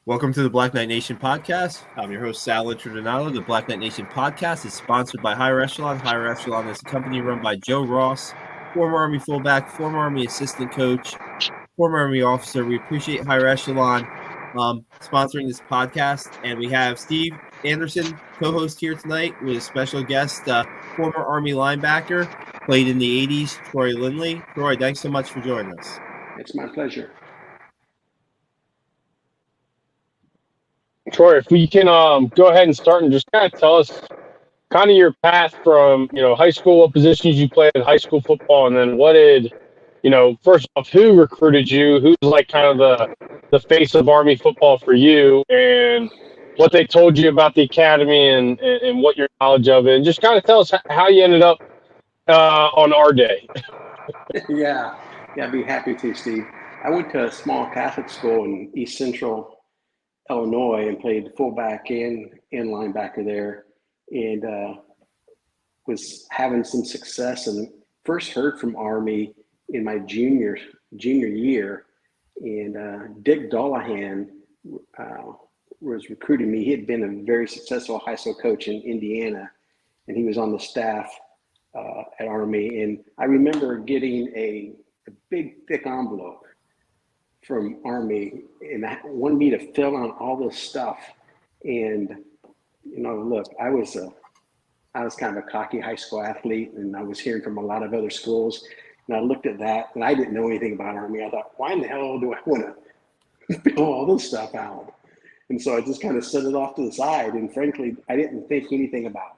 Welcome to the Black Knight Nation podcast. I'm your host, Sal Introdonato. The Black Knight Nation podcast is sponsored by Higher Echelon. Higher Echelon is a company run by Joe Ross, former Army fullback, former Army assistant coach, former Army officer. We appreciate Higher Echelon sponsoring this podcast. And we have Steve Anderson, co-host here tonight with a special guest, former Army linebacker, played in the 80s, Troy Lingley. Troy, thanks so much for joining us. It's my pleasure. Troy, if we can go ahead and start and just kind of tell us kind of your path from, high school, what positions you played in high school football, and then what did, first off, who recruited you? Who's like kind of the face of Army football for you, and what they told you about the academy and what your knowledge of it, and just kind of tell us how you ended up on our day. Yeah, I'd be happy to, Steve. I went to a small Catholic school in East Central Illinois and played fullback and linebacker there, and was having some success. And first heard from Army in my junior year, and Dick Dullahan was recruiting me. He had been a very successful high school coach in Indiana, and he was on the staff at Army. And I remember getting a big, thick envelope from Army, and I wanted me to fill out all this stuff. And look, I was kind of a cocky high school athlete, and I was hearing from a lot of other schools. And I looked at that, and I didn't know anything about Army. I thought, why in the hell do I want to fill all this stuff out? And so I just kind of set it off to the side. And frankly, I didn't think anything about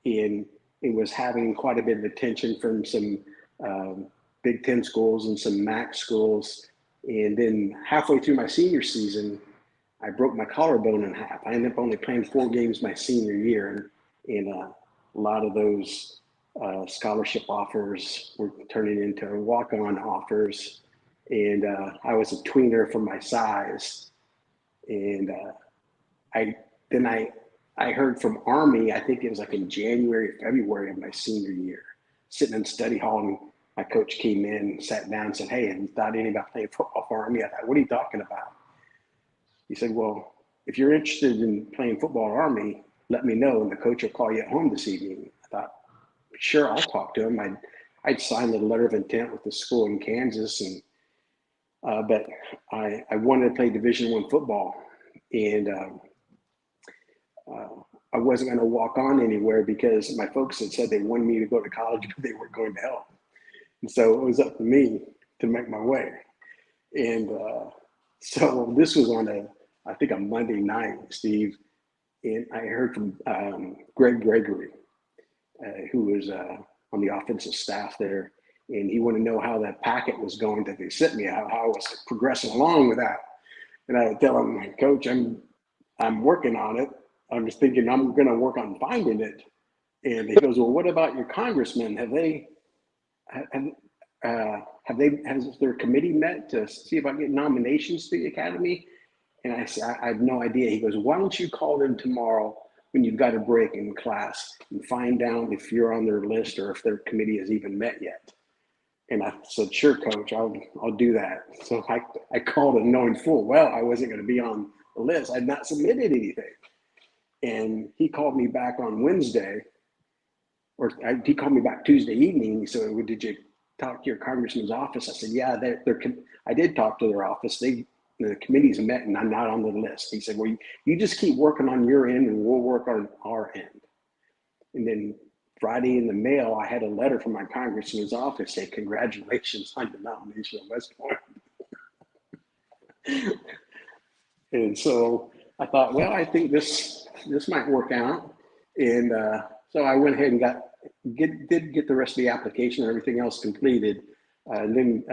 it. And it was having quite a bit of attention from some Big Ten schools and some MAC schools. And then halfway through my senior season, I broke my collarbone in half. I ended up only playing 4 games my senior year, and a lot of those scholarship offers were turning into walk-on offers. And I was a tweener for my size. And I heard from Army, I think it was like in January or February of my senior year, sitting in study hall, and my coach came in, sat down, and said, "Hey, have you thought anything about playing football for Army?" I thought, "What are you talking about?" He said, "Well, if you're interested in playing football at Army, let me know, and the coach will call you at home this evening." I thought, "Sure, I'll talk to him." I'd signed a letter of intent with the school in Kansas, and but I wanted to play Division I football, and I wasn't going to walk on anywhere because my folks had said they wanted me to go to college, but they weren't going to help. And so it was up to me to make my way. And so this was on I think a Monday night, Steve, and I heard from Greg Gregory, who was on the offensive staff there, and he wanted to know how that packet was going that they sent me, how I was progressing along with that. And I would tell him, "Coach, I'm working on it. I'm just thinking I'm going to work on finding it." And he goes, "Well, what about your congressmen? Has their committee met to see about getting nominations to the academy?" And I said, "I have no idea." He goes, "Why don't you call them tomorrow when you've got a break in class and find out if you're on their list or if their committee has even met yet?" And I said, "Sure, Coach, I'll do that." So I called him knowing full well I wasn't going to be on the list. I'd not submitted anything. And he called me back on Wednesday, he called me back Tuesday evening. He said, "Well, did you talk to your congressman's office?" I said, "Yeah, I did talk to their office. The committee's met and I'm not on the list." He said, "Well, you just keep working on your end and we'll work on our end." And then Friday in the mail, I had a letter from my congressman's office saying, "Congratulations on your nomination at West Point." And so I thought, well, I think this might work out. And so I went ahead and did get the rest of the application and everything else completed. And then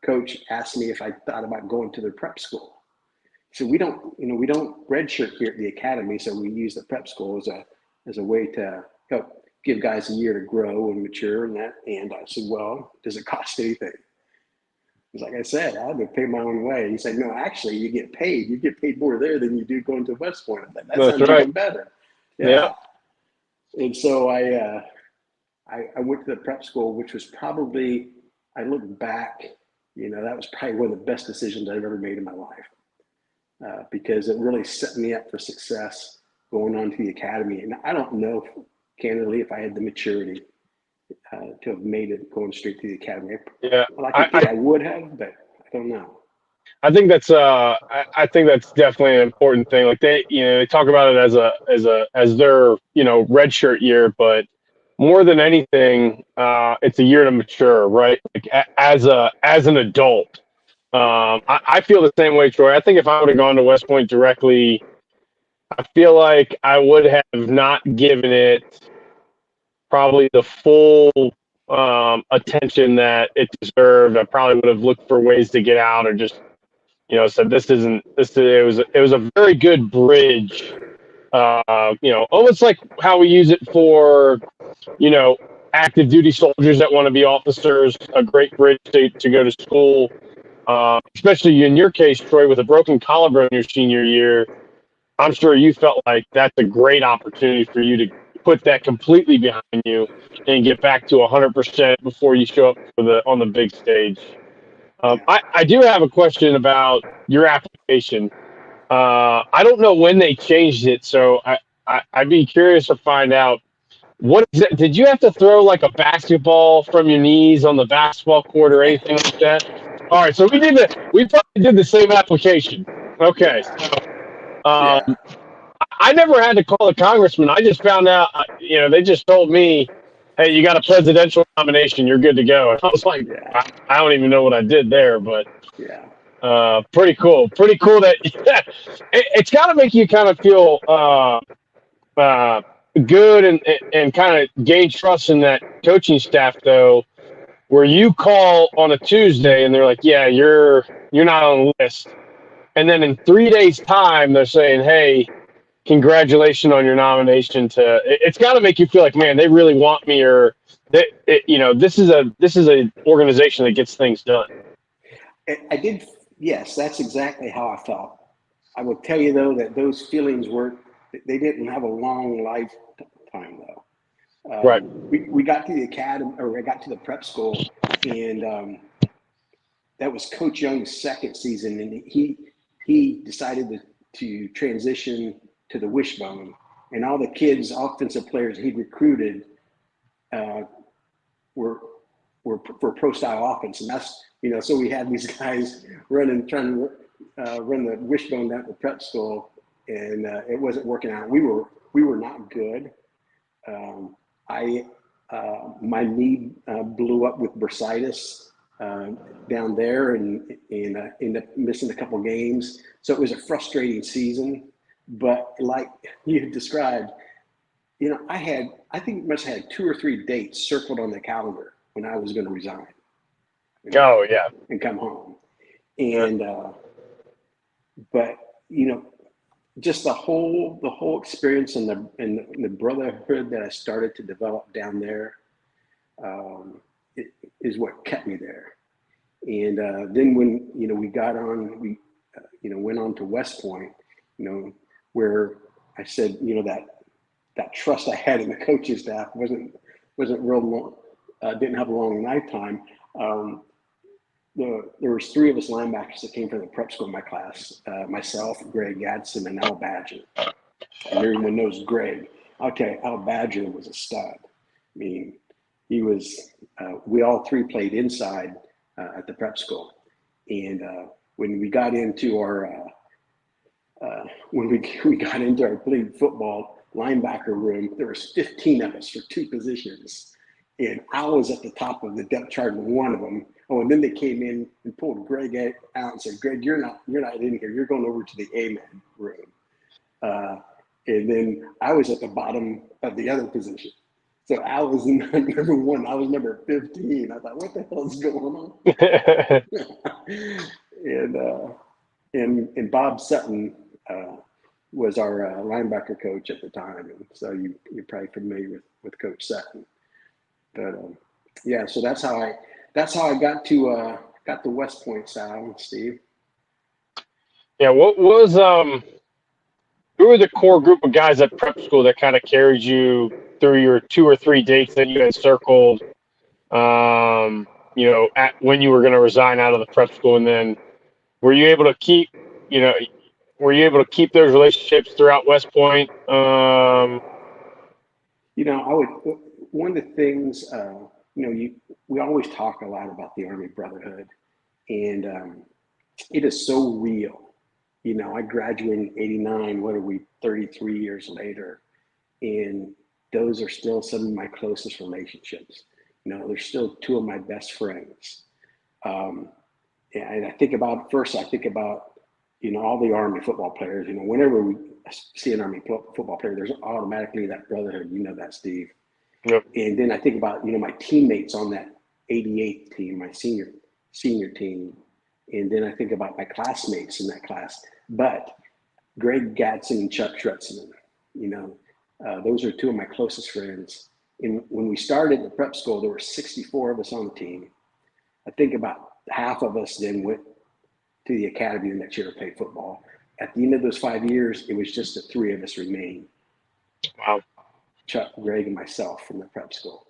Coach asked me if I thought about going to the prep school. So we don't redshirt here at the academy, so we use the prep school as a way to help give guys a year to grow and mature and that. And I said, "Well, does it cost anything?" He's like, "I said, I had to pay my own way." He said, "No, actually, you get paid. You get paid more there than you do going to West Point." I thought, that sounds right. Even better. Yeah. And so I went to the prep school, which was probably, I look back, that was probably one of the best decisions I've ever made in my life. because it really set me up for success going on to the academy. And I don't know, candidly, if I had the maturity to have made it going straight to the academy. Yeah, I would have, but I don't know. I think that's I think that's definitely an important thing. Like they talk about it as their redshirt year, but more than anything, it's a year to mature, right? Like as an adult. I feel the same way, Troy. I think if I would have gone to West Point directly, I feel like I would have not given it probably the full attention that it deserved. I probably would have looked for ways to get out, or just said this isn't this. It was a very good bridge. Almost like how we use it for active duty soldiers that want to be officers. A great bridge to go to school. Especially in your case, Troy, with a broken collarbone your senior year, I'm sure you felt like that's a great opportunity for you to put that completely behind you and get back to 100% before you show up on the big stage. I do have a question about your application. I don't know when they changed it, so I'd be curious to find out what is it. Did you have to throw like a basketball from your knees on the basketball court or anything like that? All right, so we probably did the same application. Okay, so I never had to call a congressman. I just found out, they just told me, hey, you got a presidential nomination, you're good to go. And I was like, I don't even know what I did there, but pretty cool. Pretty cool that it's got to make you kind of feel good and kind of gain trust in that coaching staff, though, where you call on a Tuesday and they're like, yeah, you're not on the list. And then in 3 days' time, they're saying, hey, congratulations on your nomination to. It's got to make you feel like, man, they really want me, or this is a organization that gets things done. I did. Yes, that's exactly how I felt. I will tell you though that those feelings they didn't have a long lifetime though. Right. We got to the academy, or I got to the prep school, and that was Coach Young's second season, and he decided to transition to the wishbone, and all the kids, offensive players he'd recruited were for pro style offense, and that's so we had these guys trying to run the wishbone down at the prep school, and it wasn't working out. We were not good. My knee blew up with bursitis down there, and ended up missing a couple games. So it was a frustrating season. But like you had described, I think must have had 2 or 3 dates circled on the calendar when I was going to resign. Oh yeah, and come home, and but just the whole experience and the brotherhood that I started to develop down there is what kept me there. And then when we got on, we went on to West Point, where I said that trust I had in the coaching staff wasn't real long, didn't have a long lifetime. There was 3 of us linebackers that came from the prep school in my class, myself, Greg Gadsden, and Al Badger. And everyone knows Greg. I'll tell you, Al Badger was a stud. I mean, he was, we all 3 played inside at the prep school. And when we got into our, we got into our playing football linebacker room, there was 15 of us for 2 positions. And I was at the top of the depth chart in one of them. Oh, and then they came in and pulled Greg out and said, "Greg, you're not in here. You're going over to the A-man room." And then I was at the bottom of the other position. So I was number 1. I was number 15. I thought, what the hell is going on? And Bob Sutton was our linebacker coach at the time, and so you're probably familiar with Coach Sutton. But so that's how I got to West Point, Sal, Steve. Yeah, what was who were the core group of guys at prep school that kind of carried you through your 2 or 3 dates that you had circled? At when you were going to resign out of the prep school, and then were you able to keep? were you able to keep those relationships throughout West Point? One of the things, we always talk a lot about the Army Brotherhood, and it is so real. I graduated in '89. What are we, 33 years later? And those are still some of my closest relationships. They're still two of my best friends. And I think about all the Army football players. Whenever we see an Army football player, there's automatically that brotherhood. You know that, Steve. Yep. And then I think about, my teammates on that 88 team, my senior team. And then I think about my classmates in that class. But Greg Gadsden and Chuck Schrutzman, those are two of my closest friends. And when we started the prep school, there were 64 of us on the team. I think about half of us then went to the academy the next year to play football. At the end of those 5 years, it was just the three of us remained. Wow. Chuck, Greg, and myself from the prep school.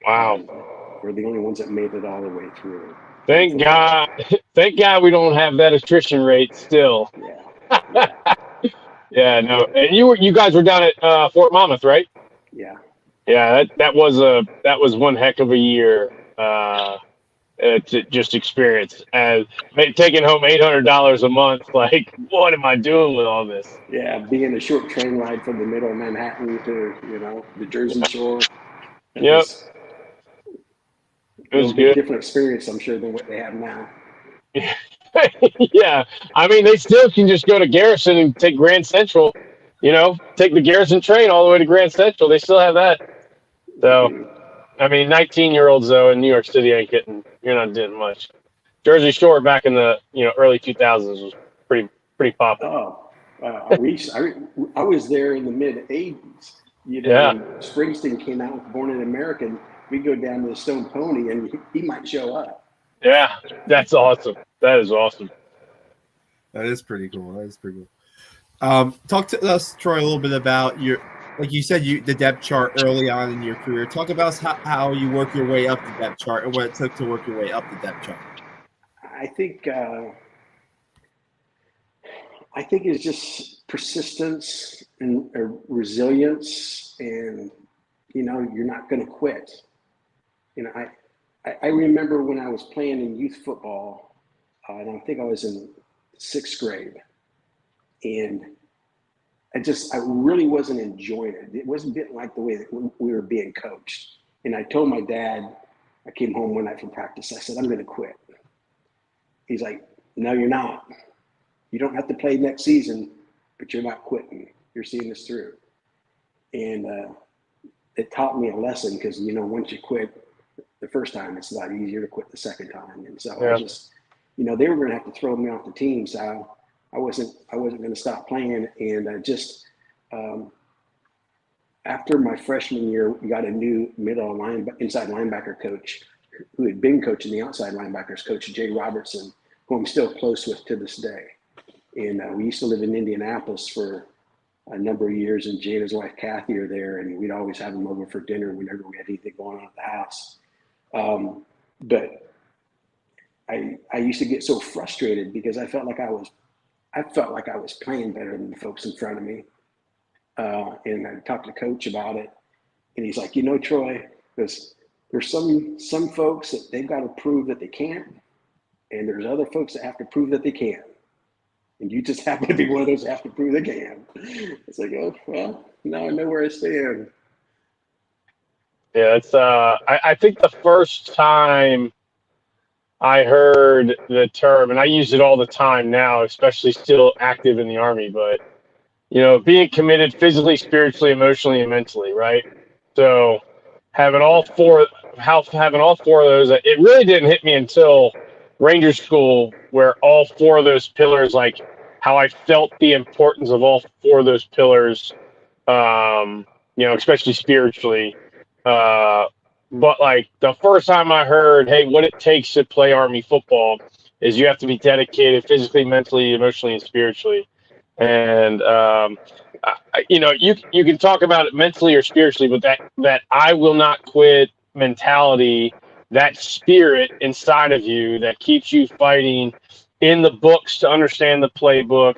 Wow. We're the only ones that made it all the way through. Thank God. Thank God we don't have that attrition rate still. Yeah. Yeah, no. And you guys were down at Fort Monmouth, right? Yeah. Yeah, that was one heck of a year to just experience, and taking home $800 a month. Like, what am I doing with all this? Yeah, being a short train ride from the middle of Manhattan to the Jersey Shore. Yep. It was good. Different experience, I'm sure, than what they have now. Yeah, I mean, they still can just go to Garrison and take Grand Central. Take the Garrison train all the way to Grand Central. They still have that. So, I mean, 19-year-olds though in New York City you're not doing much. Jersey Shore back in the early 2000s was pretty popular. Oh, I was there in the mid '80s. Yeah. When Springsteen came out with Born in America, and we go down to the Stone Pony, and he might show up. Yeah, that's awesome. That is awesome. That is pretty cool. Talk to us, Troy, a little bit about like you said, the depth chart early on in your career. Talk about how you work your way up the depth chart and what it took to work your way up the depth chart. I think it's just persistence and resilience, and you're not going to quit. I remember when I was playing in youth football, and I think I was in 6th grade, and I really wasn't enjoying it. It wasn't like the way that we were being coached. And I told my dad, I came home one night from practice, I said, I'm going to quit. He's like, no, you're not. You don't have to play next season, but you're not quitting. You're seeing this through. And it taught me a lesson, because, once you quit the first time, it's a lot easier to quit the second time. And so yeah. I just, they were going to have to throw me off the team. So I wasn't going to stop playing. And I just, after my freshman year, we got a new inside linebacker coach who had been coaching the outside linebackers, Coach Jay Robertson, who I'm still close with to this day. And we used to live in Indianapolis for a number of years, and Jay and his wife Kathy are there, and we'd always have them over for dinner whenever we had anything going on at the house. But I used to get so frustrated because I felt like I was playing better than the folks in front of me. And I talked to Coach about it, and he's like, Troy, there's some folks that they've got to prove that they can't, and there's other folks that have to prove that they can. And you just happen to be one of those that have to prove they can. It's like, oh, well, now I know where I stand. Yeah, it's I think the first time I heard the term, and I use it all the time now, especially still active in the Army, but being committed physically, spiritually, emotionally, and mentally, right? So having all four of those, it really didn't hit me until Ranger School, where all four of those pillars, like how I felt the importance of all four of those pillars, especially spiritually. But like the first time I heard, hey, what it takes to play Army football is you have to be dedicated physically, mentally, emotionally, and spiritually. And you can talk about it mentally or spiritually, but that I will not quit mentality, that spirit inside of you that keeps you fighting in the books to understand the playbook,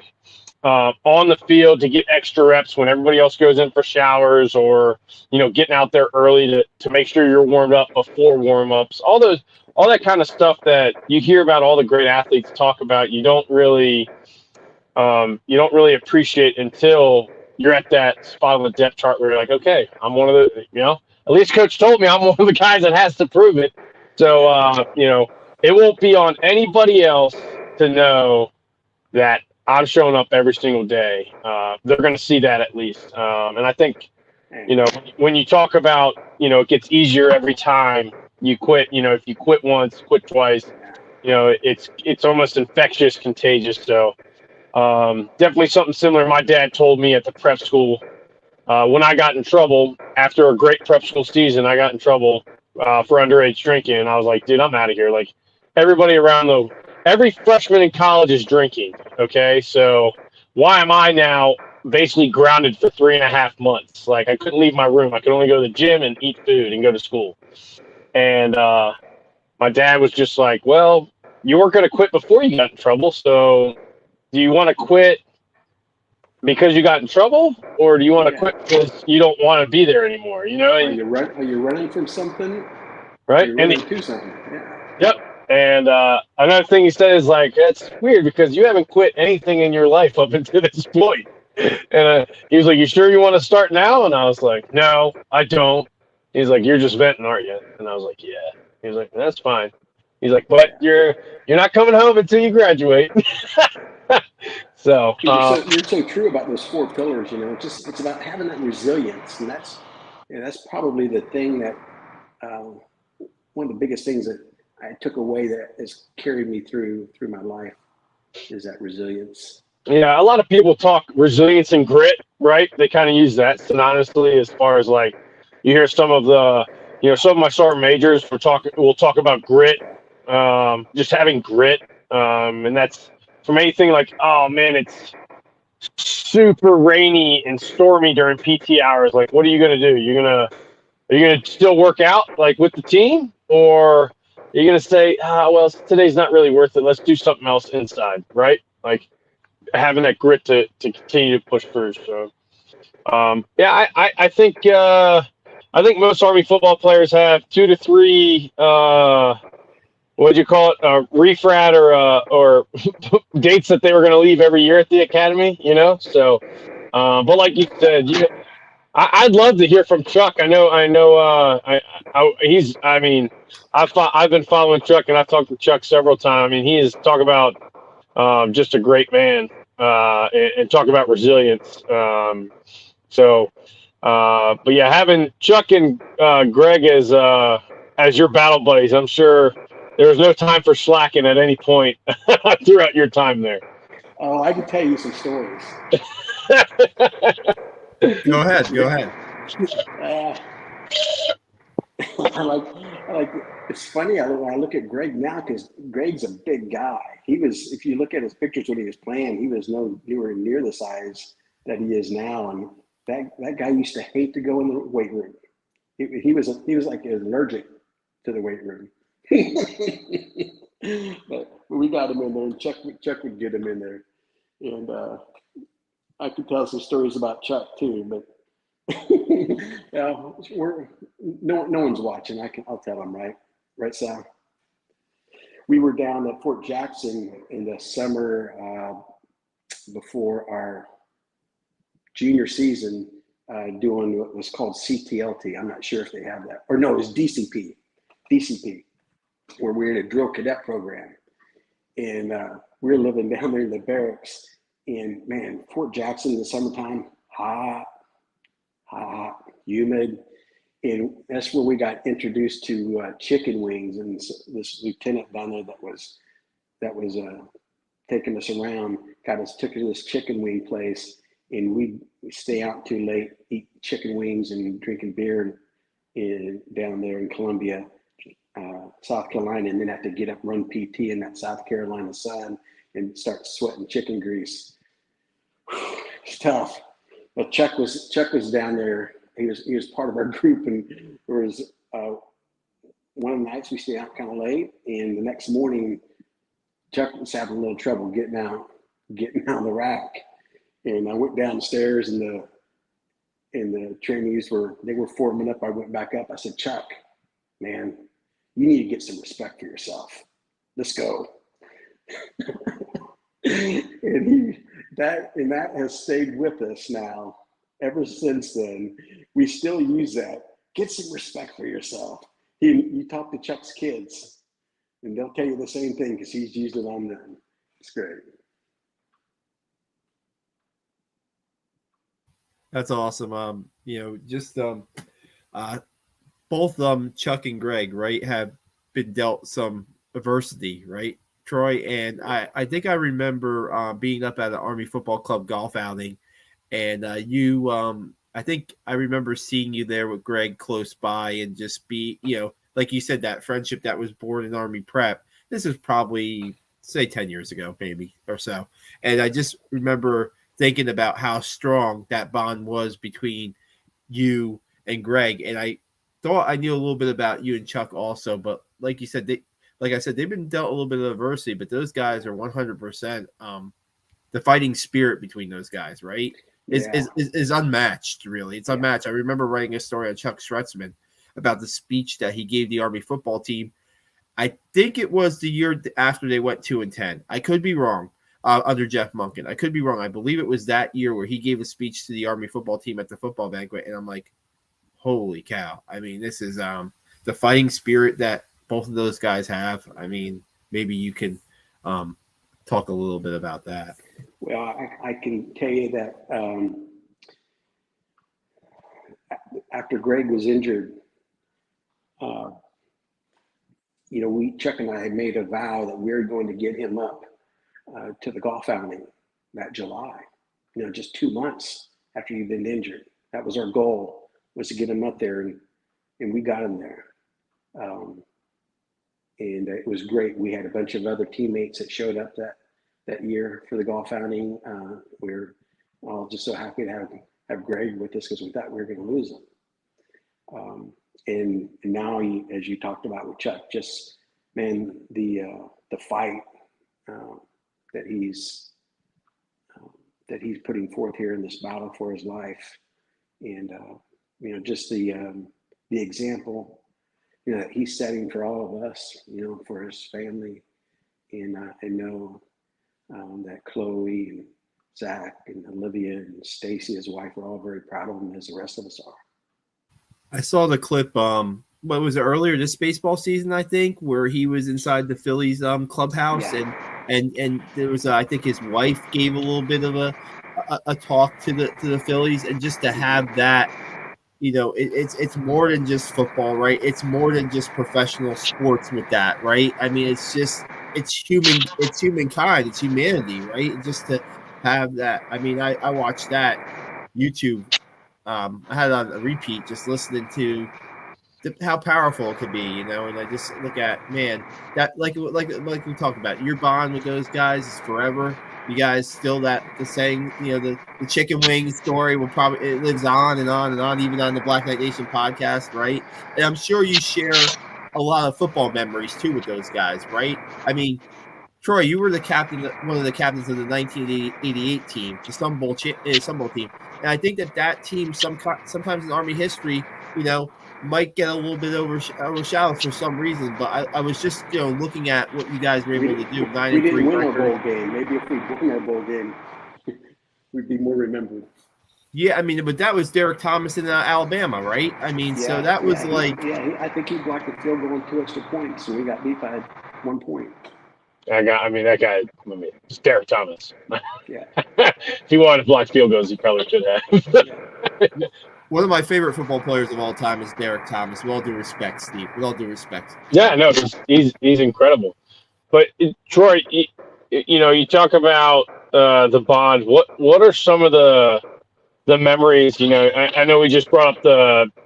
on the field to get extra reps when everybody else goes in for showers, or getting out there early to make sure you're warmed up before warm-ups, all that kind of stuff that you hear about all the great athletes talk about. You don't really appreciate until you're at that spot on the depth chart where you're like, okay, I'm one of the, at least coach told me I'm one of the guys that has to prove it. So, it won't be on anybody else to know that I'm showing up every single day. They're going to see that at least. And I think, when you talk about, it gets easier every time you quit. If you quit once, quit twice, it's almost infectious, contagious. So, definitely something similar my dad told me at the prep school. When I got in trouble after a great prep school season, I got in trouble for underage drinking, and I was like, dude, I'm out of here. Like, every freshman in college is drinking. Okay, so why am I now basically grounded for 3.5 months? Like, I couldn't leave my room. I could only go to the gym and eat food and go to school. And my dad was just like, well, you weren't going to quit before you got in trouble, so do you want to quit because you got in trouble, or do you want to quit because you don't want to be there anymore? Are you running from something? Right? Are you running to something? Yeah. Yep. And another thing he said is like, that's weird because you haven't quit anything in your life up until this point. And he was like, you sure you want to start now? And I was like, no, I don't. He's like, you're just venting, aren't you? And I was like, yeah. He was like, that's fine. He's like, but you're not coming home until you graduate. So you're so true about those 4 pillars. It's about having that resilience, and that's probably the thing that one of the biggest things that I took away that has carried me through my life is that resilience. Yeah, a lot of people talk resilience and grit, right? They kind of use that synonymously as far as like you hear some of my sergeant majors will talk about grit, just having grit, and that's from anything like, oh man, it's super rainy and stormy during PT hours. Like, what are you gonna do? Are you gonna still work out like with the team, or are you gonna say, well, today's not really worth it. Let's do something else inside, right? Like having that grit to continue to push through. So, I think most Army football players have 2 to 3. What'd you call it? Refrat or dates that they were going to leave every year at the academy. So, but like you said, I'd love to hear from Chuck. I know. I've been following Chuck, and I've talked to Chuck several times. I mean, he is talk about just a great man, and talk about resilience. But yeah, having Chuck and Greg as your battle buddies, I'm sure there was no time for slacking at any point throughout your time there. Oh, I can tell you some stories. Go ahead. I like. It's funny. When I look at Greg now, because Greg's a big guy. He was, if you look at his pictures when he was playing, he was nowhere near the size that he is now. And that guy used to hate to go in the weight room. He was like allergic to the weight room. But we got him in there, and Chuck would get him in there. And I could tell some stories about Chuck too, but no one's watching. I'll tell them, right, Sal? We were down at Fort Jackson in the summer before our junior season, doing what was called CTLT. I'm not sure if they have that, or no, it was DCP, where we were in a drill cadet program, and we were living down there in the barracks. And man, Fort Jackson in the summertime, hot, humid. And that's where we got introduced to chicken wings. And this lieutenant down there that was taking us around, took us to this chicken wing place. And we'd stay out too late, eat chicken wings and drinking beer down there in Columbia, South Carolina, and then have to get up and run PT in that South Carolina sun and start sweating chicken grease. It's tough. But Chuck was down there. He was part of our group, and there was one of the nights we stayed out kind of late, and the next morning Chuck was having a little trouble getting out of the rack. And I went downstairs, and the trainees were forming up. I went back up. I said, Chuck, man, you need to get some respect for yourself. Let's go. and that has stayed with us now ever since then. We still use that. Get some respect for yourself. You talk to Chuck's kids, and they'll tell you the same thing because he's used it on them. It's great. That's awesome. Both Chuck and Greg, right, have been dealt some adversity, right, Troy? And I think I remember being up at an Army Football Club golf outing, and I think I remember seeing you there with Greg close by, and just be, like you said, that friendship that was born in Army prep. This is probably, say, 10 years ago, maybe, or so. And I just remember thinking about how strong that bond was between you and Greg. And I thought I knew a little bit about you and Chuck also, but like you said, they've been dealt a little bit of adversity, but those guys are 100%. The fighting spirit between those guys, right, is unmatched. Really, it's unmatched. I remember writing a story on Chuck Schretzman about the speech that he gave the Army football team. I think it was the year after they went 2-10. I could be wrong. Under Jeff Monken, I could be wrong. I believe it was that year where he gave a speech to the Army football team at the football banquet, and I'm like, holy cow. I mean, this is the fighting spirit that both of those guys have. I mean, maybe you can talk a little bit about that. Well, I can tell you that after Greg was injured, Chuck and I had made a vow that we were going to get him up to the golf outing that July, just 2 months after he'd been injured. That was our goal, was to get him up there, and we got him there. And it was great. We had a bunch of other teammates that showed up that year for the golf outing. We're all just so happy to have Greg with us because we thought we were going to lose him. And now, as you talked about with Chuck, just, man, the fight that he's putting forth here in this battle for his life, and just the example that he's setting for all of us, for his family, and I know that Chloe and Zach and Olivia and Stacy, his wife, are all very proud of him, as the rest of us are. I saw the clip. What was it, earlier this baseball season? I think, where he was inside the Phillies clubhouse, and there was I think his wife gave a little bit of a talk to the Phillies, and just to have that, it's more than just football, right? It's more than just professional sports with that, right? I mean, it's humankind, it's humanity, right? And just to have that. I mean, I watched that YouTube. I had it on a repeat, just listening to how powerful it could be, and I just look at, man, that like we talked about, your bond with those guys is forever. You guys still the saying, the chicken wing story it lives on and on and on, even on the Black Knight Nation podcast, right? And I'm sure you share a lot of football memories too with those guys, right? I mean, Troy, you were one of the captains of the 1988 team, the Sun Bowl team, and I think that team sometimes in Army history, might get a little bit overshadowed for some reason. But I was just looking at what you guys were able to do. 9-3 we didn't win our bowl game. Maybe if we won our bowl game, we'd be more remembered. Yeah, I mean, but that was Derek Thomas in Alabama, right? I mean, so that was I think he blocked the field goal and 2 extra points, and we got beat by 1 point. That guy, it's Derek Thomas. Yeah. If he wanted to block field goals, he probably should have. One of my favorite football players of all time is Derek Thomas. With all due respect, Steve. With all due respect. Yeah, no, he's incredible. But Troy, you talk about the bond. What are some of the memories? I know we just brought up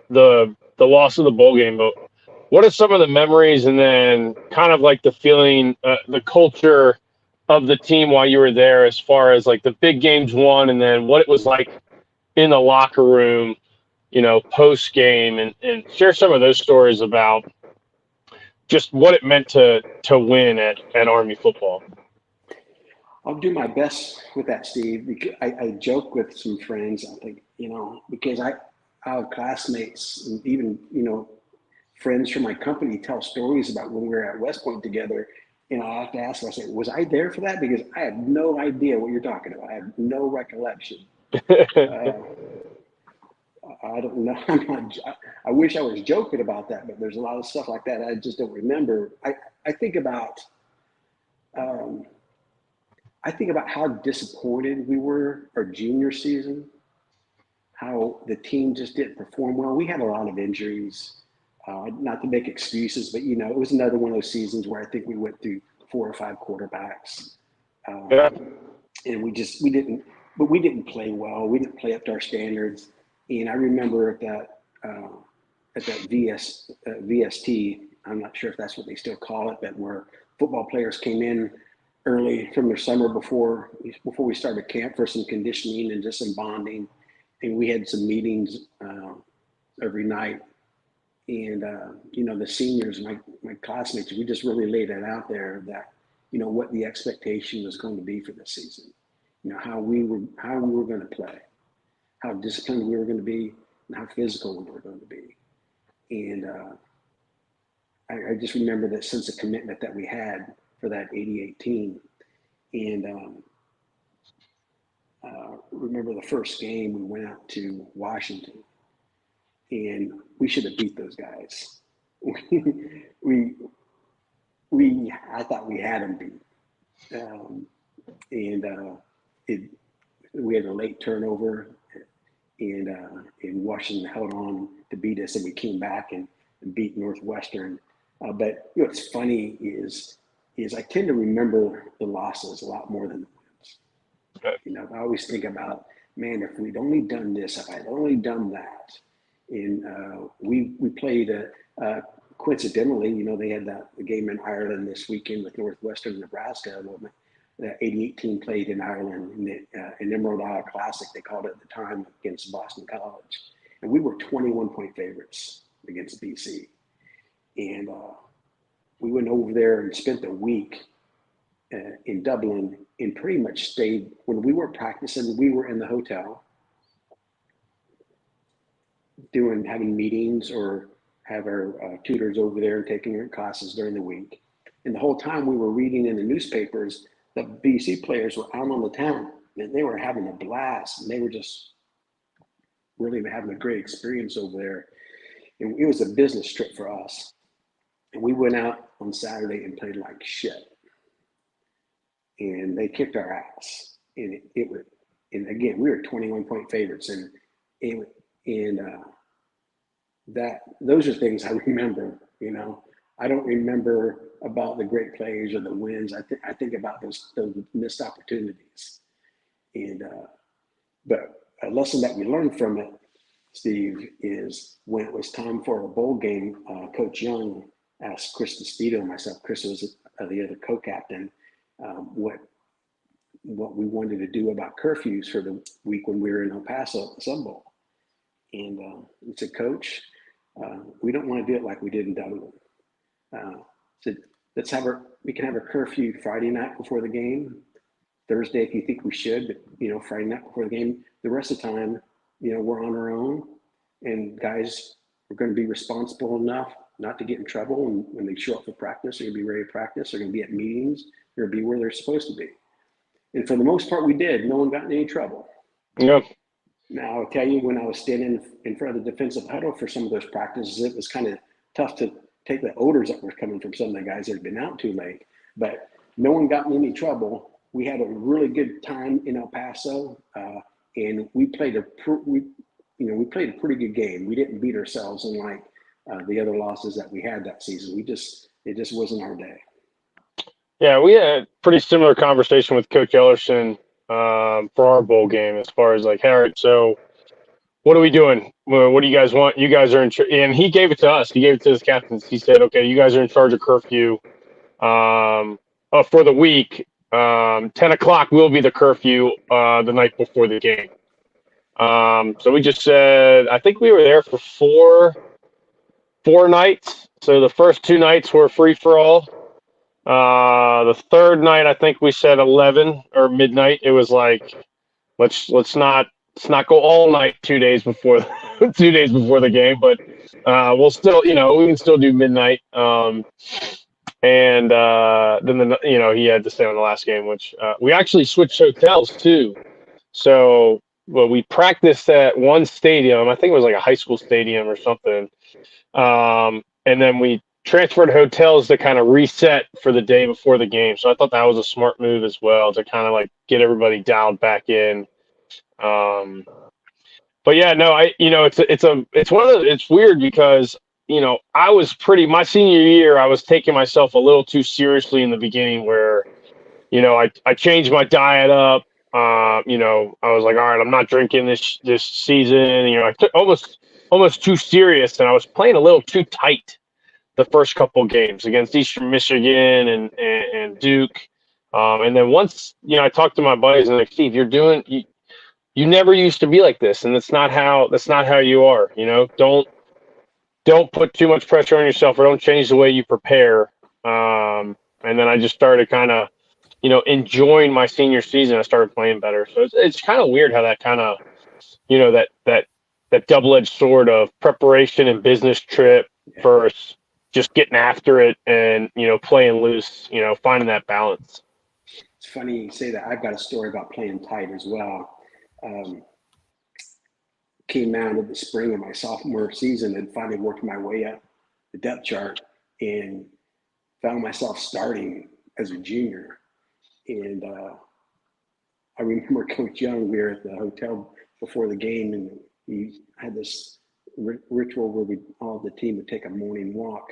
the loss of the bowl game, but what are some of the memories, and then kind of like the feeling, the culture of the team while you were there, as far as like the big games won, and then what it was like in the locker room, post game, and share some of those stories about just what it meant to win at Army football. I'll do my best with that, Steve. Because I joke with some friends. I think, because I have classmates and even, friends from my company tell stories about when we were at West Point together. And I have to ask them, I say, was I there for that? Because I have no idea what you're talking about. I have no recollection. I don't know. I wish I was joking about that, but there's a lot of stuff like that I just don't remember. I think about how disappointed we were our junior season, how the team just didn't perform well. We had a lot of injuries, not to make excuses, but it was another one of those seasons where I think we went through 4 or 5 quarterbacks, and we didn't play well. We didn't play up to our standards. And I remember at that VST, I'm not sure if that's what they still call it, but where football players came in early from their summer before we started camp for some conditioning and just some bonding. And we had some meetings every night. And, the seniors, my classmates, we just really laid it out there that, what the expectation was going to be for the season, how we were going to play, how disciplined we were going to be, and how physical we were going to be. And I just remember that sense of commitment that we had for that 88 team. And remember the first game we went out to Washington, and we should have beat those guys. I thought we had them beat. We had a late turnover, and Washington held on to beat us, and we came back and beat Northwestern. But what's funny is I tend to remember the losses a lot more than the wins. I always think about, man, if we'd only done this, if I'd only done that. And we played coincidentally, they had the game in Ireland this weekend with Northwestern Nebraska. The 88 team played in Ireland in the Emerald Isle Classic, they called it at the time, against Boston College. And we were 21-point favorites against BC. And we went over there and spent a week in Dublin and pretty much stayed. When we were practicing, we were in the hotel having meetings or have our tutors over there and taking their classes during the week. And the whole time we were reading in the newspapers, the BC players were out on the town and they were having a blast, and they were just really having a great experience over there. And it was a business trip for us. And we went out on Saturday and played like shit. And they kicked our ass. And and again, we were 21-point favorites. Those are things I remember. I don't remember about the great plays or the wins. I think about those missed opportunities. And but a lesson that we learned from it, Steve, is when it was time for a bowl game, Coach Young asked Chris DeStito and myself. Chris was the other co-captain. What we wanted to do about curfews for the week when we were in El Paso at the Sun Bowl. And he said, Coach, we don't want to do it like we did in Dublin. Said, we can have a curfew Friday night before the game, Thursday if you think we should, but Friday night before the game. The rest of the time, we're on our own, and guys are going to be responsible enough not to get in trouble. And when they show up for practice, they're going to be ready to practice. They're going to be at meetings. They're going to be where they're supposed to be. And for the most part, we did. No one got in any trouble. Yep. Now, I'll tell you, when I was standing in front of the defensive huddle for some of those practices, it was kind of tough to take the odors that were coming from some of the guys that had been out too late. But no one got in any trouble. We had a really good time in El Paso, and we played a pretty good game. We didn't beat ourselves unlike the other losses that we had that season. It just wasn't our day. Yeah, we had a pretty similar conversation with Coach Ellerson for our bowl game, as far as like, hey, all right, so what are we doing? What do you guys want? You guys are in charge. And he gave it to us. He gave it to his captains. He said, okay, you guys are in charge of curfew for the week. 10 o'clock will be the curfew the night before the game. So we just said, I think we were there for four nights. So the first 2 nights were free for all. The third night, I think we said 11 or midnight. It was like, let's not go all night 2 days before 2 days before the game, but we'll still, we can still do midnight. And then he had to stay on the last game, which we actually switched hotels too. So, well, we practiced at one stadium. I think it was like a high school stadium or something. And then we transferred hotels to kind of reset for the day before the game. So I thought that was a smart move as well to kind of like get everybody dialed back in. But yeah, no, it's weird because, my senior year, I was taking myself a little too seriously in the beginning where, I changed my diet up. I was like, all right, I'm not drinking this season. I took almost too serious, and I was playing a little too tight the first couple games against Eastern Michigan and Duke. And then once, I talked to my buddies and like, Steve, you never used to be like this, and that's not how you are. Don't put too much pressure on yourself, or don't change the way you prepare. And then I just started kind of, enjoying my senior season. I started playing better. So it's kind of weird how that kind of, that double-edged sword of preparation and business trip versus just getting after it and, playing loose, finding that balance. It's funny you say that. I've got a story about playing tight as well. Came out of the spring of my sophomore season and finally worked my way up the depth chart and found myself starting as a junior. And I remember Coach Young, we were at the hotel before the game, and he had this ritual where all the team would take a morning walk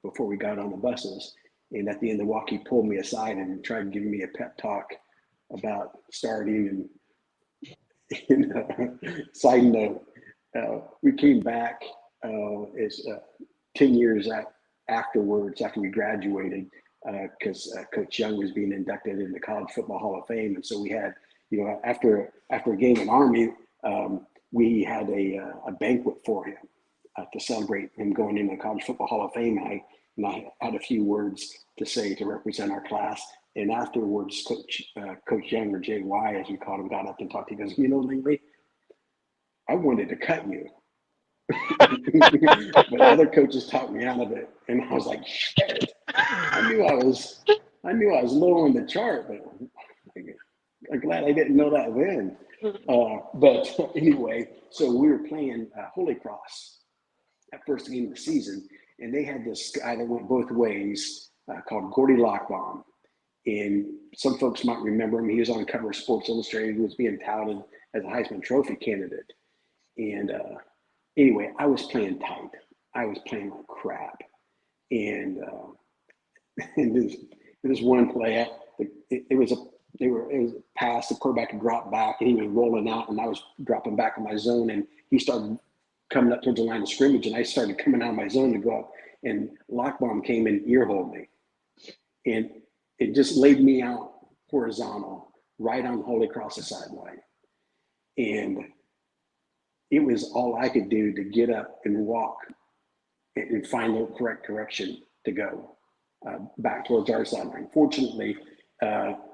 before we got on the buses. And at the end of the walk, he pulled me aside and tried giving me a pep talk about starting. And side note, we came back as 10 years afterwards, after we graduated, because Coach Young was being inducted in the College Football Hall of Fame. And so we had, after a game in Army, we had a banquet for him to celebrate him going into the College Football Hall of Fame. And I had a few words to say to represent our class. And afterwards, Coach Young, or JY, as we called him, got up and talked. He goes, Lingley, I wanted to cut you. But other coaches talked me out of it. And I was like, shit. I knew I was low on the chart, but I'm glad I didn't know that then. But anyway, so we were playing Holy Cross at first game of the season. And they had this guy that went both ways called Gordy Lockbaum. And some folks might remember him. He was on the cover of Sports Illustrated. He was being touted as a Heisman Trophy candidate. And anyway, I was playing tight. I was playing like crap. And this one play, it was a pass. The quarterback had dropped back, and he was rolling out, and I was dropping back in my zone. And he started coming up towards the line of scrimmage, and I started coming out of my zone to go up. And Lockbaum came and earholed me. And it just laid me out horizontal, right on Holy Cross sideline. And it was all I could do to get up and walk and find the correct direction to go back towards our sideline. Fortunately,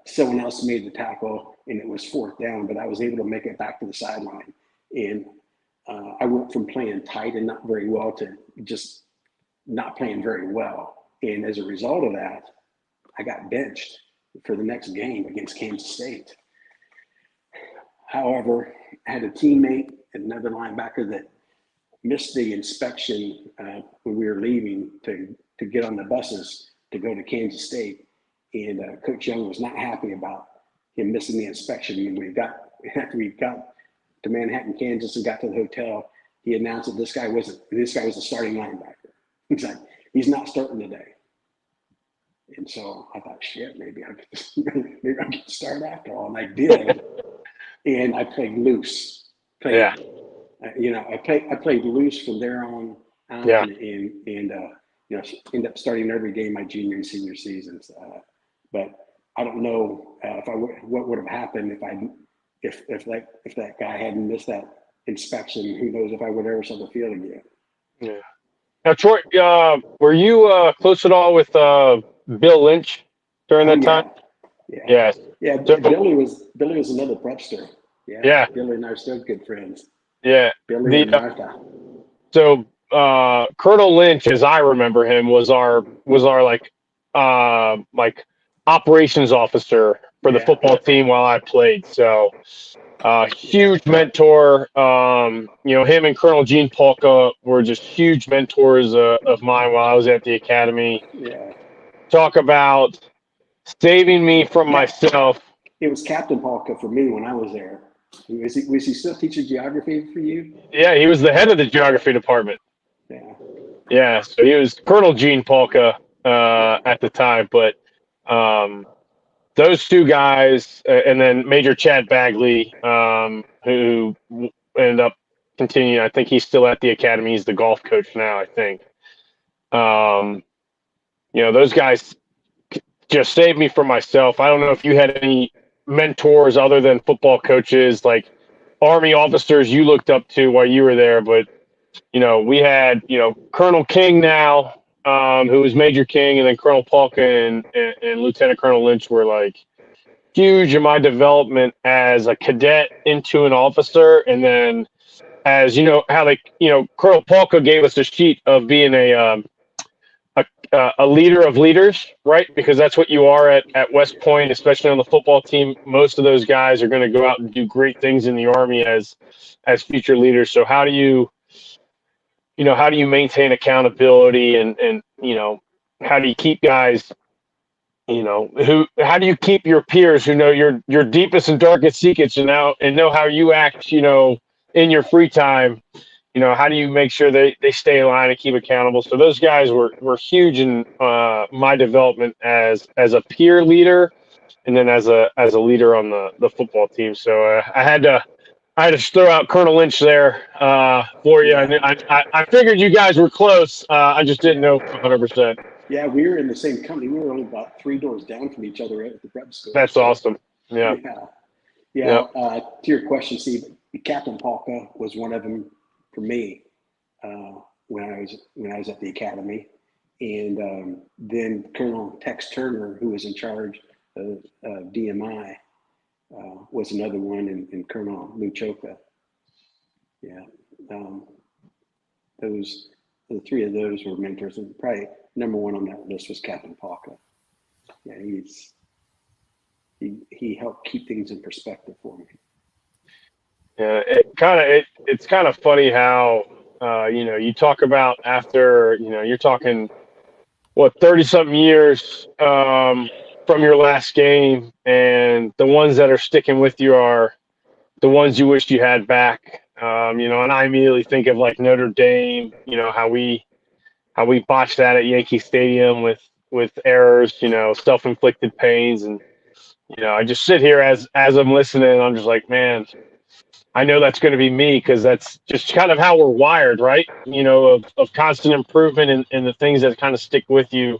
someone else made the tackle, and it was fourth down, but I was able to make it back to the sideline. And I went from playing tight and not very well to just not playing very well. And as a result of that, I got benched for the next game against Kansas State. However, I had a teammate, another linebacker, that missed the inspection when we were leaving to get on the buses to go to Kansas State. And Coach Young was not happy about him missing the inspection. And after we got to Manhattan, Kansas, and got to the hotel, he announced that this guy was a starting linebacker. He's like, he's not starting today. And so I thought, shit, maybe I could start after all. And I did. And I played loose. I played loose from there on out. Yeah. And ended up starting every game my junior and senior seasons. But I don't know what would have happened if that guy hadn't missed that inspection. Who knows if I would ever saw the field again. Yeah. Now, Troy, were you close at all with Bill Lynch during that time? Yeah. Yes. Yeah. So, Billy was another prepster. Yeah. Yeah. Billy and I are still good friends. Yeah. Billy and Martha. So Colonel Lynch, as I remember him, was our like operations officer for the football team while I played. So huge mentor. Him and Colonel Gene Polka were just huge mentors of mine while I was at the academy. Yeah. Talk about saving me from myself. It was Captain Polka for me when I was there. Was he still teaching geography for you? Yeah, he was the head of the geography department. Yeah. Yeah, so he was Colonel Gene Polka at the time, but those two guys, and then Major Chad Bagley, who ended up continuing. I think he's still at the academy. He's the golf coach now, I think. Those guys just saved me from myself. I don't know if you had any mentors other than football coaches, like Army officers you looked up to while you were there, but we had Colonel King now, who was Major King, and then Colonel Polka and Lieutenant Colonel Lynch were like huge in my development as a cadet into an officer, and then as how Colonel Polka gave us a sheet of being a leader of leaders, right? Because that's what you are at West Point, especially on the football team. Most of those guys are going to go out and do great things in the Army as future leaders. So how do you maintain accountability and how do you keep guys, how do you keep your peers who know your deepest and darkest secrets and know how you act, in your free time? How do you make sure they stay in line and keep accountable? So those guys were huge in my development as a peer leader, and then as a leader on the football team. So I had to just throw out Colonel Lynch there for you. I figured you guys were close. I just didn't know 100%. Yeah, we were in the same company. We were only about 3 doors down from each other at the prep school. That's awesome. Yeah. To your question, Steve, Captain Polka was one of them for me when I was at the academy, and then Colonel Tex Turner, who was in charge of DMI, was another one, and Colonel Luchoka. Yeah, the 3 of those were mentors, and probably number 1 on that list was Captain Polka. Yeah, he helped keep things in perspective for me. Yeah, it's kind of funny how you talk about after you're talking 30-something years from your last game, and the ones that are sticking with you are the ones you wish you had back. And I immediately think of like Notre Dame, how we botched that at Yankee Stadium with errors, self-inflicted pains, and I just sit here as I'm listening, and I'm just like, man, I know that's going to be me, because that's just kind of how we're wired, right? Of constant improvement and the things that kind of stick with you.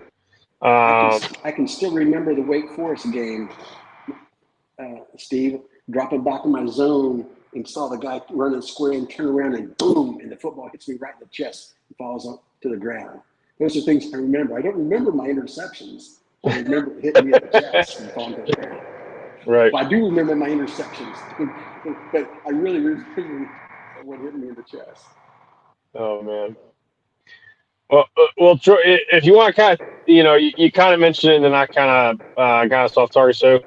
I can still remember the Wake Forest game, Steve, dropping back in my zone and saw the guy running square and turn around and boom, and the football hits me right in the chest and falls up to the ground. Those are things I remember. I don't remember my interceptions. I remember hitting me in the chest and falling to the ground. Right. Well, I do remember my interceptions, but I really remember what hit me in the chest. Oh man. Well, Troy, if you want to kind of, you kind of mentioned it, and then I kind of got us off target. So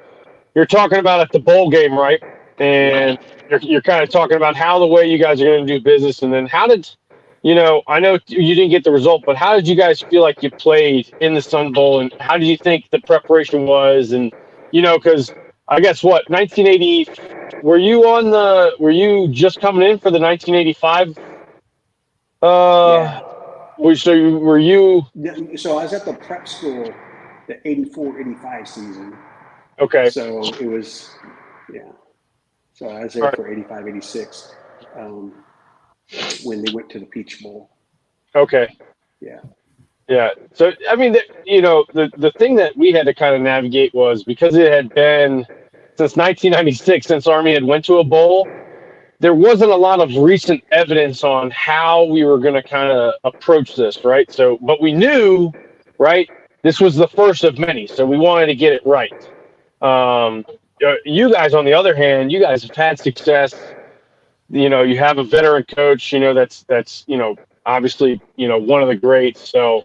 you're talking about at the bowl game, right? And you're kind of talking about how the way you guys are going to do business, and then how did, I know you didn't get the result, but how did you guys feel like you played in the Sun Bowl, and how did you think the preparation was? And because I guess 1980, were you just coming in for the 1985? So were you? So I was at the prep school, the 84-85 season. Okay. So it was, So I was there for 85-86 when they went to the Peach Bowl. Okay. Yeah. Yeah. So, I mean, the thing that we had to kind of navigate was, because it had been since 1996, since Army had went to a bowl, there wasn't a lot of recent evidence on how we were going to kind of approach this, right? So, but we knew, right, this was the first of many, so we wanted to get it right. You guys, on the other hand, you guys have had success. You have a veteran coach, that's obviously, one of the greats. So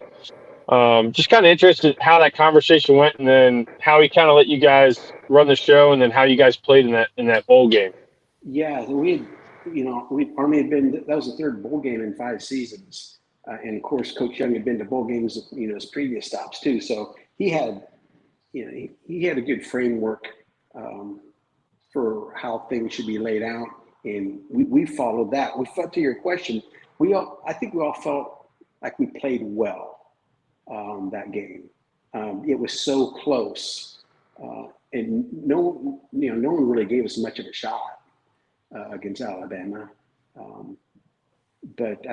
just kind of interested how that conversation went, and then how he kind of let you guys run the show, and then how you guys played in that bowl game. Yeah, we had, Army had been, that was the third bowl game in 5 seasons. And of course, Coach Young had been to bowl games, his previous stops too. So he had, he had a good framework for how things should be laid out. And we followed that. We felt, to your question, I think we all felt like we played well that game. It was so close, and no one really gave us much of a shot against Alabama. But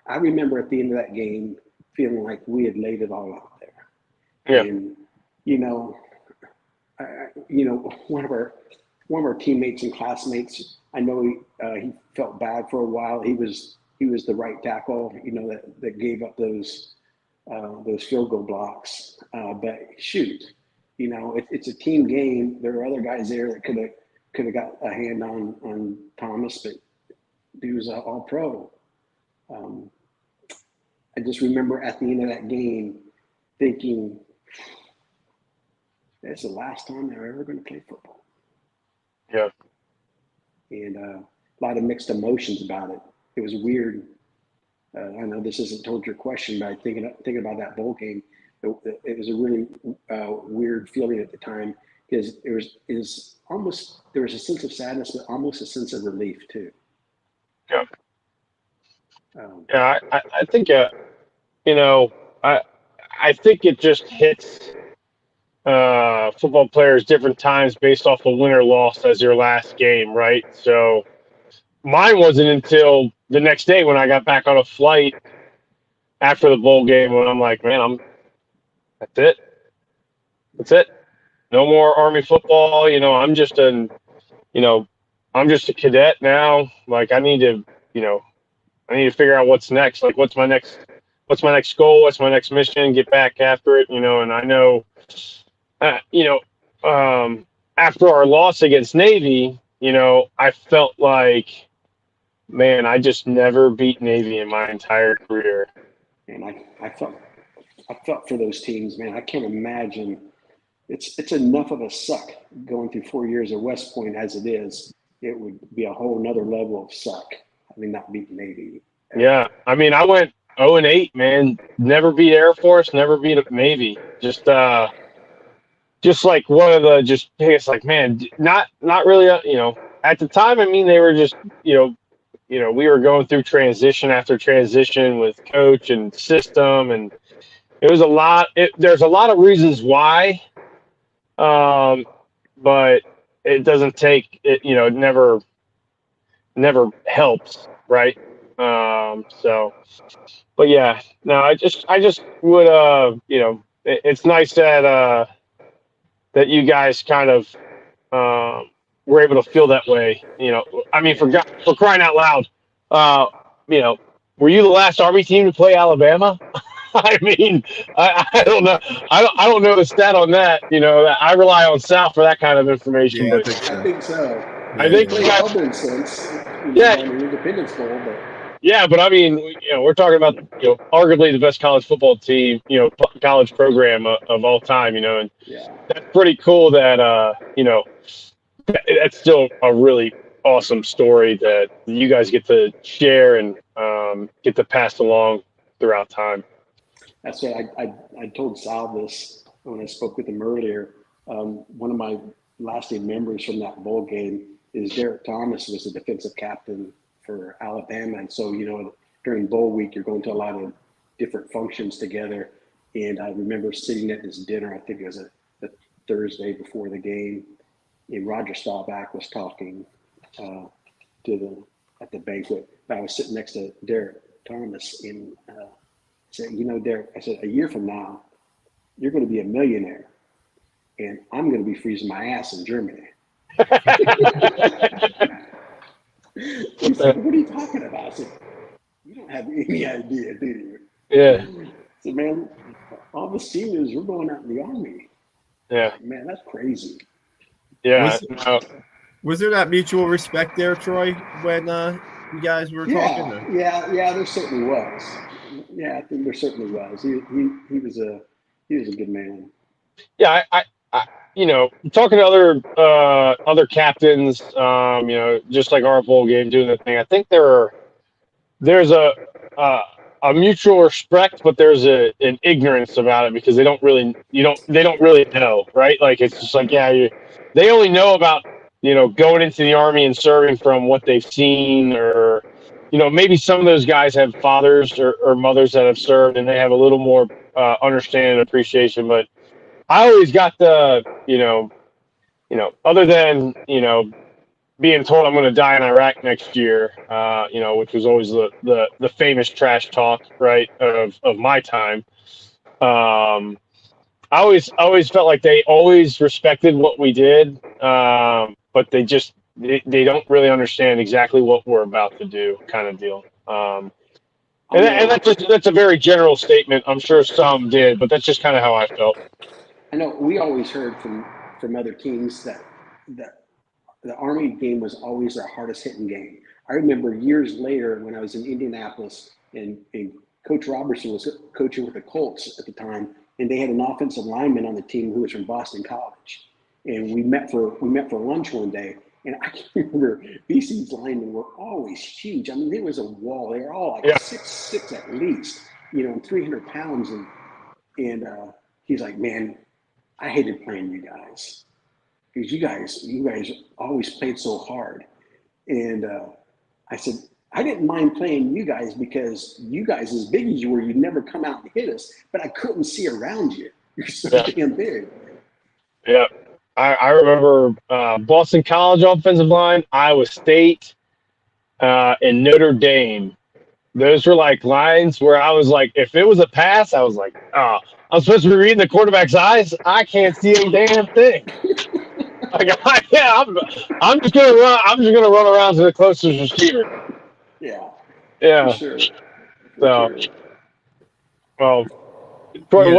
I remember at the end of that game feeling like we had laid it all out there. Yeah. And one of our teammates and classmates, I know he felt bad for a while. He was the right tackle, that gave up those field goal blocks. But shoot, it's a team game. There are other guys there that could have got a hand on Thomas, but he was an all pro. I just remember at the end of that game thinking, that's the last time they're ever going to play football. Yeah. And a lot of mixed emotions about it. It was weird. I know this isn't told your question, but thinking about that bowl game, it was a really weird feeling at the time, because there was a sense of sadness, but almost a sense of relief too. Yeah. I think I think it just hits football players different times based off of win or loss as your last game, right? So mine wasn't until the next day when I got back on a flight after the bowl game, when I'm like, man, that's it. No more Army football. I'm just a cadet now. Like, I need to figure out what's next. Like, what's my next goal? What's my next mission? Get back after it, and I know, after our loss against Navy, I felt like, man, I just never beat Navy in my entire career. And I felt for those teams, man. I can't imagine. It's enough of a suck going through 4 years at West Point as it is. It would be a whole nother level of suck. Not beating Navy. Yeah, I went 0-8, man. Never beat Air Force, never beat Navy. Just like one of the it's like, man, not really. At the time, they were just, we were going through transition after transition with coach and system, and it was a lot. There's a lot of reasons why, but it doesn't take it. It never helps, right? But yeah, no, I just would, it's nice that you guys kind of were able to feel that way. For crying out loud, were you the last Army team to play Alabama? I don't know. I don't know the stat on that. I rely on Sal for that kind of information. Yeah, but I think so. I think you guys, Auburn since yeah, the Independence Bowl, but yeah, but we're talking about arguably the best college football team, college program of all time, and yeah, that's pretty cool. That that's still a really awesome story that you guys get to share and get to pass along throughout time. that's what I told Sal this when I spoke with him earlier. One of my lasting memories from that bowl game is Derek Thomas was the defensive captain for Alabama. And so, during bowl week, you're going to a lot of different functions together. And I remember sitting at this dinner, I think it was a Thursday before the game, and Roger Staubach was talking at the banquet. I was sitting next to Derek Thomas, and I said, Derek, I said, a year from now, you're going to be a millionaire, and I'm going to be freezing my ass in Germany. He's like, what are you talking about? I said, you don't have any idea, do you? Yeah. said, man, all the seniors, we're going out in the Army. Yeah. Man, that's crazy. Yeah. Was there that mutual respect there, Troy, when you guys were talking? Or? Yeah, there certainly was. Yeah, I think there certainly was. He was a good man. Yeah, I talking to other captains, just like our bowl game doing the thing. I think there's uh, a mutual respect, but there's an ignorance about it because they don't really know, right? Like it's just like they only know about going into the Army and serving from what they've seen, or maybe some of those guys have fathers or mothers that have served and they have a little more understanding and appreciation. But I always got the other than being told I'm going to die in Iraq next year, which was always the famous trash talk, right, of my time. I always felt like they always respected what we did, but they don't really understand exactly what we're about to do, kind of deal. And that's a very general statement. I'm sure some did, but that's just kind of how I felt. I know we always heard from other teams that the Army game was always our hardest hitting game. I remember years later when I was in Indianapolis and Coach Robertson was coaching with the Colts at the time, and they had an offensive lineman on the team who was from Boston College. And we met for lunch one day, and I can remember BC's linemen were always huge. I mean, there was a wall. They were all like 6'6" at least, and 300 pounds. And he's like, man, I hated playing you guys because you guys always played so hard. And I said, I didn't mind playing you guys because you guys, as big as you were, you'd never come out and hit us, but I couldn't see around you. You're so damn big. Yeah. I remember Boston College offensive line, Iowa State, and Notre Dame. Those were like lines where I was like, if it was a pass, I was like, oh, I'm supposed to be reading the quarterback's eyes. I can't see a damn thing. I'm just gonna run. I'm just gonna run around to the closest receiver. Yeah. Yeah. For sure. Well, Troy,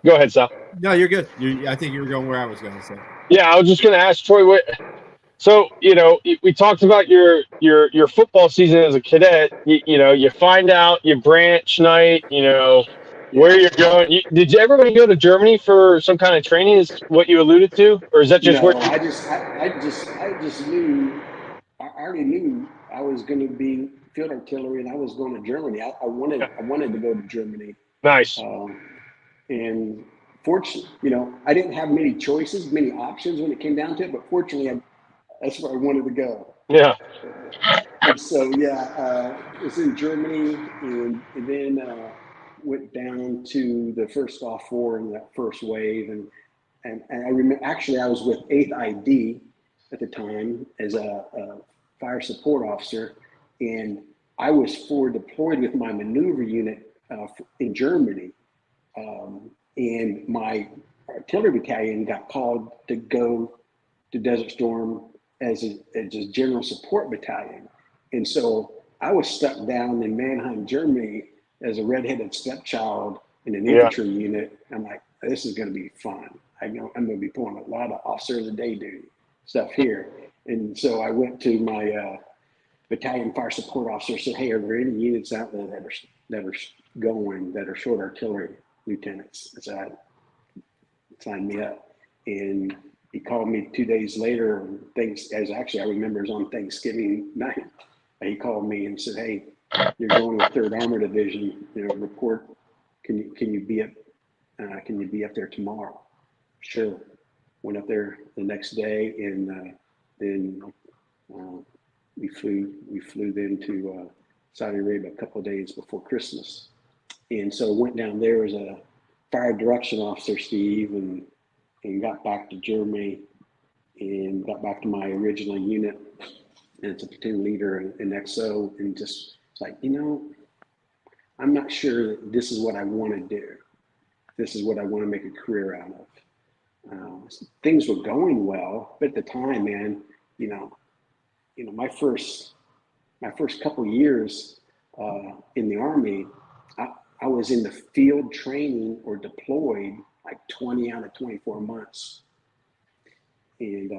go ahead, Sal. No, you're good. I think you were going where I was going to say. Yeah, I was just gonna ask Troy. So we talked about your football season as a cadet. You find out your branch night. Where you're going. Did everybody go to Germany for some kind of training? Is what you alluded to, or is that just where? I just knew. I already knew I was going to be field artillery, and I was going to Germany. I wanted to go to Germany. Nice. And fortunately, I didn't have many choices, many options when it came down to it. But fortunately, that's where I wanted to go. Yeah. And so it was in Germany, and then went down to the first off four in that first wave, and I remember actually I was with 8th ID at the time as a fire support officer, and I was forward deployed with my maneuver unit in Germany, and my artillery battalion got called to go to Desert Storm as a general support battalion, and so I was stuck down in Mannheim, Germany, as a redheaded stepchild in an infantry unit. I'm like, this is going to be fun. I'm going to be pulling a lot of officer of the day duty stuff here. And so I went to my battalion fire support officer, said, hey, are there any units out there that are going, that are short artillery lieutenants? I said, sign me up. And he called me 2 days later. I remember it was on Thanksgiving night. He called me and said, hey, you're going to 3rd Armor Division, report. Can you be up there tomorrow? Sure. Went up there the next day, and then we flew then to Saudi Arabia a couple of days before Christmas. And so went down there as a fire direction officer, Steve, and got back to Germany and got back to my original unit as a platoon leader in XO, and just like, I'm not sure that this is what I want to do. This is what I want to make a career out of. Things were going well, but at the time, man, my first couple years in the Army, I was in the field training or deployed like 20 out of 24 months. And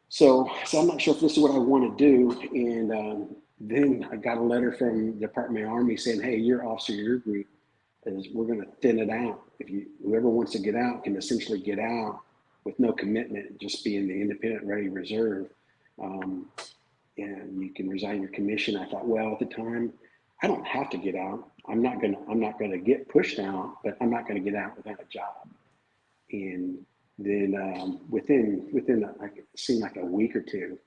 so I'm not sure if this is what I want to do. And then I got a letter from the Department of Army saying, hey, your officer, your group, we're going to thin it out. Whoever wants to get out can essentially get out with no commitment, just be in the independent ready reserve. And you can resign your commission. I thought, well, at the time, I don't have to get out. I'm not gonna get pushed out, but I'm not gonna get out without a job. And then within like it seemed like a week or two,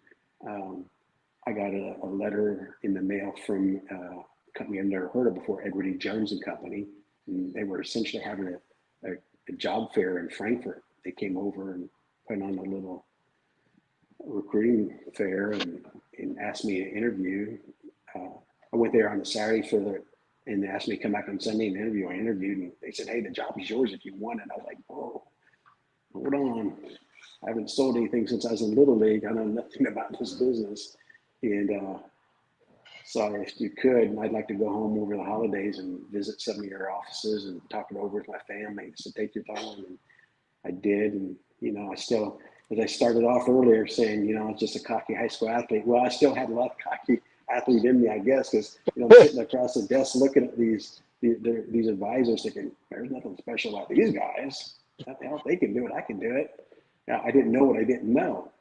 I got a letter in the mail from a company I've never heard of before, Edward E. Jones and Company. And they were essentially having a job fair in Frankfurt. They came over and put on a little recruiting fair and asked me to interview. I went there on a Saturday and they asked me to come back on Sunday and interview. I interviewed and they said, hey, the job is yours if you want it. I was like, whoa, hold on. I haven't sold anything since I was in Little League. I know nothing about this business. And so if you could, I'd like to go home over the holidays and visit some of your offices and talk it over with my family. So take your time. And I did. And, I still, as I started off earlier saying, I was just a cocky high school athlete. Well, I still had a lot of cocky athlete in me, I guess, because I'm sitting across the desk looking at these advisors thinking, there's nothing special about these guys. Hell, if they can do it, I can do it. Now, I didn't know what I didn't know.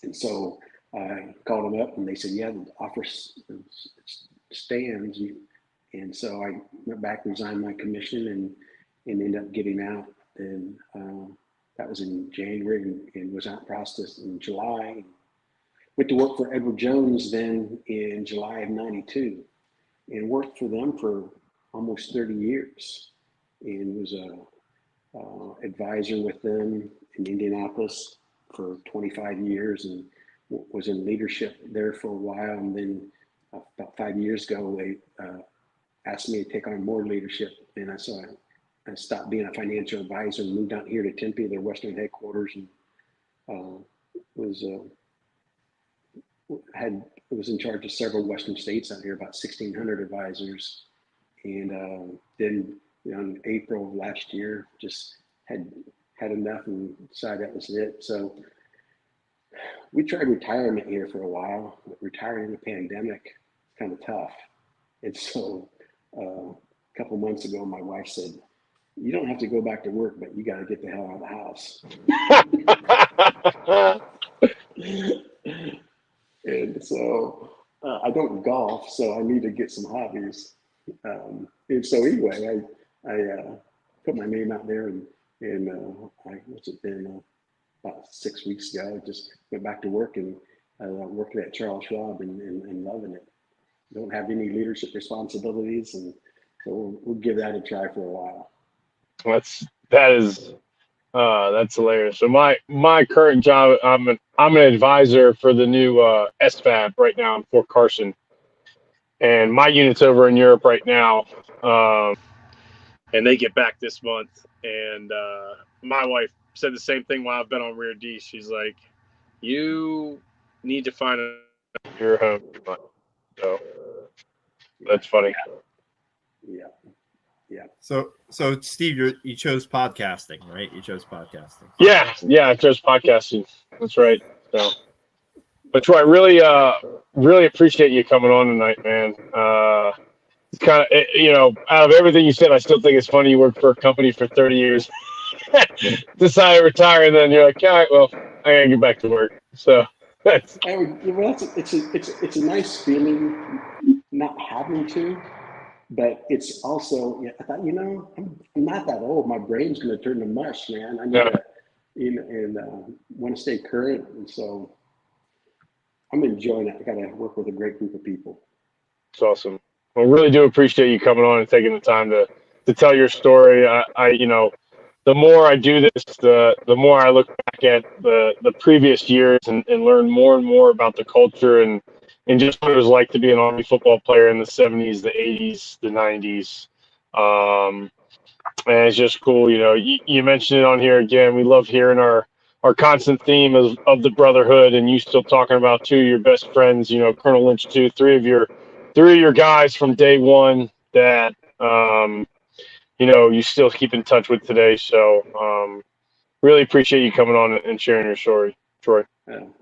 And so I called them up and they said, yeah, the offer stands. And so I went back, resigned my commission and ended up getting out. And that was in January and was out process in July. Went to work for Edward Jones then in July of '92 and worked for them for almost 30 years and was a advisor with them in Indianapolis for 25 years and was in leadership there for a while. And then about 5 years ago, they asked me to take on more leadership. And I stopped being a financial advisor and moved out here to Tempe, their Western headquarters, and was in charge of several Western states out here, about 1,600 advisors. And then in April of last year, just had enough and decided that was it. So we tried retirement here for a while, but retiring in the pandemic is kind of tough. And so a couple months ago, my wife said, you don't have to go back to work, but you got to get the hell out of the house. And so I don't golf, so I need to get some hobbies. And so anyway, I put my name out there and what's it been, about 6 weeks ago, I just went back to work and working at Charles Schwab and loving it. Don't have any leadership responsibilities, and so we'll give that a try for a while. That's hilarious. So my current job, I'm an advisor for the new SFAB right now in Fort Carson, and my unit's over in Europe right now, and they get back this month. And my wife said the same thing while I've been on Rear D. She's like, "You need to find your home." So that's funny. Yeah. So Steve, you chose podcasting, right? You chose podcasting. Yeah, I chose podcasting. That's right. So, but Troy, really appreciate you coming on tonight, man. It's kind of, out of everything you said, I still think it's funny you worked for a company for 30 years, decide to retire, and then you're like, all right, well, I gotta get back to work. So that's it's a nice feeling not having to. But it's also, I thought, I'm not that old. My brain's going to turn to mush, man. I need to, want to stay current. And so I'm enjoying it. I got to work with a great group of people. It's awesome. Well, really do appreciate you coming on and taking the time to tell your story. I the more I do this, the more I look back at the previous years and learn more and more about the culture and just what it was like to be an Army football player in the 70s, the 80s, the 90s. And it's just cool. You mentioned it on here again. We love hearing our constant theme of the brotherhood, and you still talking about two of your best friends, Colonel Lynch, three of your guys from day one that you still keep in touch with today. So really appreciate you coming on and sharing your story, Troy.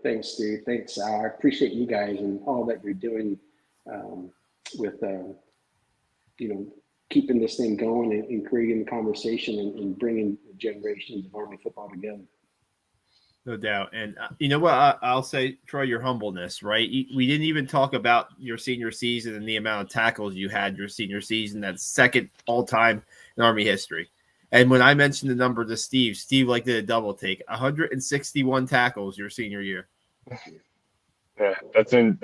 Thanks, Steve. Thanks, Sal. I appreciate you guys and all that you're doing with, keeping this thing going and creating conversation and bringing generations of Army football together. No doubt. And you know what? I'll say, Troy, your humbleness, right? We didn't even talk about your senior season and the amount of tackles you had your senior season. That's second all-time in Army history. And when I mentioned the number to Steve like did a double take, 161 tackles your senior year. Yeah, that's an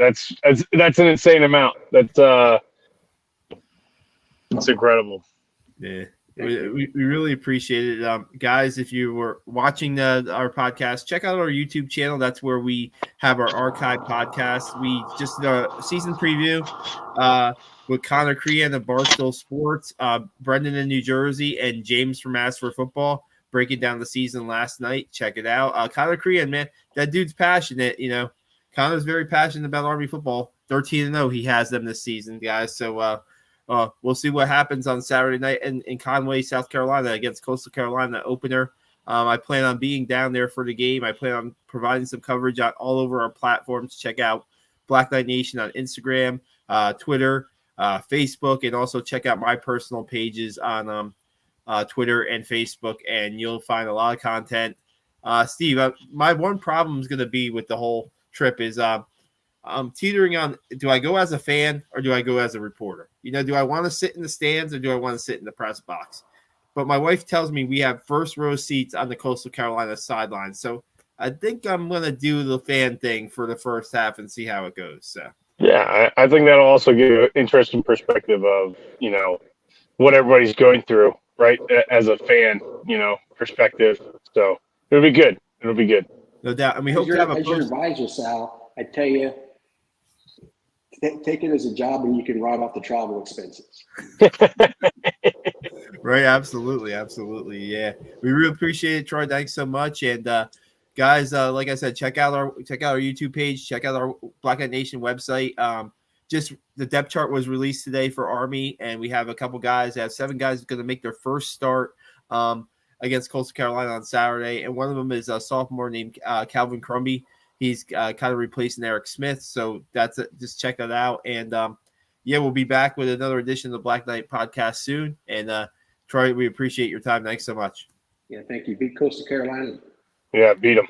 insane amount. That's incredible. Yeah. We really appreciate it. Guys, if you were watching our podcast, check out our YouTube channel. That's where we have our archive podcast. We just did a season preview with Connor Crean of Barstool Sports, Brendan in New Jersey, and James from Mass for Football breaking down the season last night. Check it out. Connor Crean, man, that dude's passionate. Connor's very passionate about Army football. 13-0 he has them this season, guys. So we'll see what happens on Saturday night in Conway, South Carolina against Coastal Carolina opener. I plan on being down there for the game. I plan on providing some coverage all over our platforms. Check out Black Knight Nation on Instagram, Twitter, Facebook, and also check out my personal pages on Twitter and Facebook, and you'll find a lot of content. Steve, my one problem is going to be with the whole trip is I'm teetering on, do I go as a fan or do I go as a reporter? Do I want to sit in the stands or do I want to sit in the press box? But my wife tells me we have first row seats on the Coastal Carolina sideline. So I think I'm going to do the fan thing for the first half and see how it goes. So yeah, I think that'll also give you an interesting perspective of, what everybody's going through, right? As a fan, perspective. So it'll be good. It'll be good. No doubt. And we hope to have as your advisor, Sal, I tell you, take it as a job and you can write off the travel expenses. Right. Absolutely. Yeah. We really appreciate it, Troy. Thanks so much. And guys, like I said, check out our YouTube page, check out our Black Knight Nation website. Just the depth chart was released today for Army, and we have a couple guys. I have 7 guys going to make their first start against Coastal Carolina on Saturday. And one of them is a sophomore named Calvin Crumby. He's kind of replacing Eric Smith. So that's it. Just check that out. And we'll be back with another edition of the Black Knight podcast soon. And Troy, we appreciate your time. Thanks so much. Yeah, thank you. Beat Coastal Carolina. Yeah, beat them.